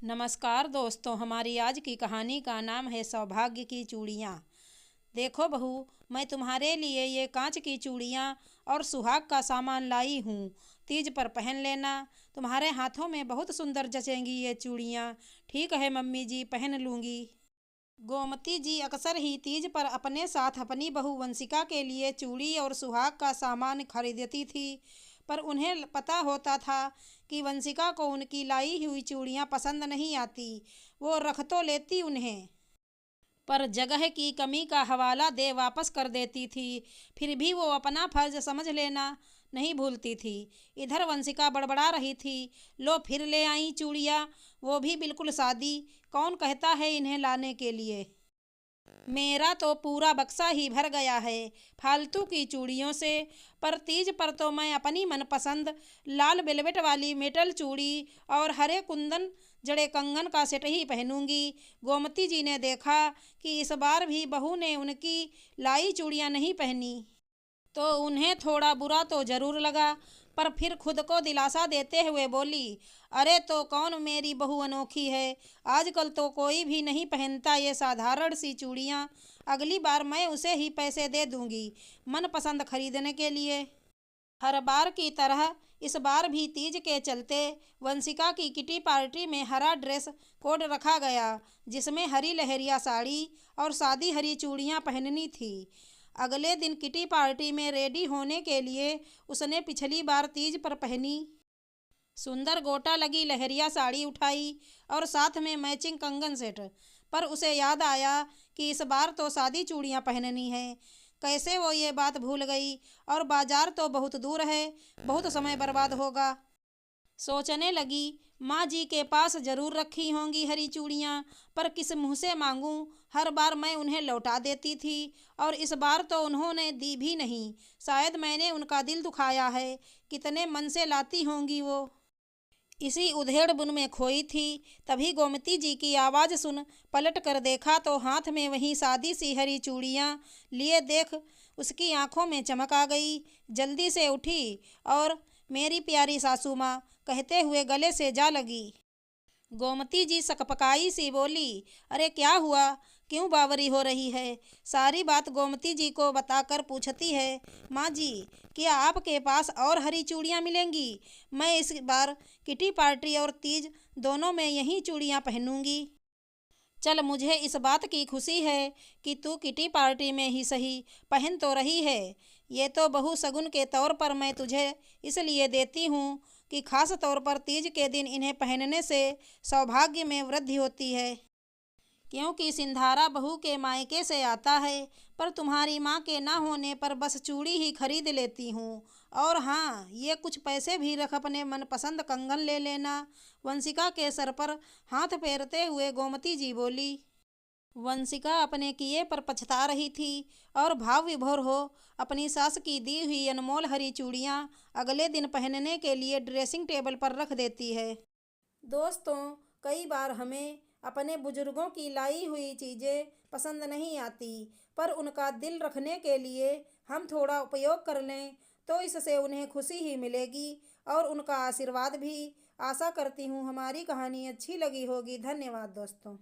नमस्कार दोस्तों, हमारी आज की कहानी का नाम है सौभाग्य की चूड़ियाँ। देखो बहू, मैं तुम्हारे लिए ये कांच की चूड़ियाँ और सुहाग का सामान लाई हूँ। तीज पर पहन लेना, तुम्हारे हाथों में बहुत सुंदर जचेंगी ये चूड़ियाँ। ठीक है मम्मी जी, पहन लूँगी। गोमती जी अक्सर ही तीज पर अपने साथ अपनी बहू वंशिका के लिए चूड़ी और सुहाग का सामान खरीदती थी, पर उन्हें पता होता था कि वंशिका को उनकी लाई हुई चूड़ियाँ पसंद नहीं आती। वो रख तो लेती उन्हें, पर जगह की कमी का हवाला दे वापस कर देती थी। फिर भी वो अपना फर्ज समझ लेना नहीं भूलती थी। इधर वंशिका बड़बड़ा रही थी, लो फिर ले आई चूड़ियाँ, वो भी बिल्कुल सादी। कौन कहता है इन्हें लाने के लिए? मेरा तो पूरा बक्सा ही भर गया है फालतू की चूड़ियों से। पर तीज पर तो मैं अपनी मनपसंद लाल वेलवेट वाली मेटल चूड़ी और हरे कुंदन जड़े कंगन का सेट ही पहनूंगी। गोमती जी ने देखा कि इस बार भी बहू ने उनकी लाई चूड़ियां नहीं पहनी, तो उन्हें थोड़ा बुरा तो जरूर लगा, पर फिर खुद को दिलासा देते हुए बोली, अरे तो कौन मेरी बहू अनोखी है, आजकल तो कोई भी नहीं पहनता ये साधारण सी चूड़ियाँ। अगली बार मैं उसे ही पैसे दे दूंगी मनपसंद खरीदने के लिए। हर बार की तरह इस बार भी तीज के चलते वंशिका की किटी पार्टी में हरा ड्रेस कोड रखा गया, जिसमें हरी लहरिया साड़ी और सादी हरी चूड़ियाँ पहननी थी। अगले दिन किटी पार्टी में रेडी होने के लिए उसने पिछली बार तीज पर पहनी सुंदर गोटा लगी लहरिया साड़ी उठाई और साथ में मैचिंग कंगन सेट। पर उसे याद आया कि इस बार तो सादी चूड़ियाँ पहननी है। कैसे वो ये बात भूल गई, और बाजार तो बहुत दूर है, बहुत समय बर्बाद होगा। सोचने लगी, माँ जी के पास जरूर रखी होंगी हरी चूड़ियाँ, पर किस मुँह से मांगूं। हर बार मैं उन्हें लौटा देती थी, और इस बार तो उन्होंने दी भी नहीं। शायद मैंने उनका दिल दुखाया है। कितने मन से लाती होंगी वो। इसी उधेड़ बुन में खोई थी। तभी गोमती जी की आवाज़ सुन पलट कर देखा तो हाथ में वही सादी सी हरी चूड़ियाँ लिए देख उसकी आंखों में चमक आ गई। जल्दी से उठी और मेरी प्यारी सासू माँ कहते हुए गले से जा लगी। गोमती जी सकपकाई सी बोली, अरे क्या हुआ, क्यों बावरी हो रही है? सारी बात गोमती जी को बताकर पूछती है, माँ जी, क्या आपके पास और हरी चूड़ियाँ मिलेंगी? मैं इस बार किटी पार्टी और तीज दोनों में यही चूड़ियाँ पहनूंगी। चल, मुझे इस बात की खुशी है कि तू किटी पार्टी में ही सही पहन तो रही है। ये तो बहू सगुन के तौर पर मैं तुझे इसलिए देती हूँ कि खास तौर पर तीज के दिन इन्हें पहनने से सौभाग्य में वृद्धि होती है। क्योंकि सिंधारा बहू के मायके से आता है, पर तुम्हारी माँ के ना होने पर बस चूड़ी ही खरीद लेती हूँ। और हाँ, ये कुछ पैसे भी रख, अपने मनपसंद कंगन ले लेना। वंशिका के सर पर हाथ फेरते हुए गोमती जी बोली। वंशिका अपने किए पर पछता रही थी और भाव विभोर हो अपनी सास की दी हुई अनमोल हरी चूड़ियाँ अगले दिन पहनने के लिए ड्रेसिंग टेबल पर रख देती है। दोस्तों, कई बार हमें अपने बुजुर्गों की लाई हुई चीज़ें पसंद नहीं आती, पर उनका दिल रखने के लिए हम थोड़ा उपयोग कर लें तो इससे उन्हें खुशी ही मिलेगी और उनका आशीर्वाद भी। आशा करती हूँ हमारी कहानी अच्छी लगी होगी। धन्यवाद दोस्तों।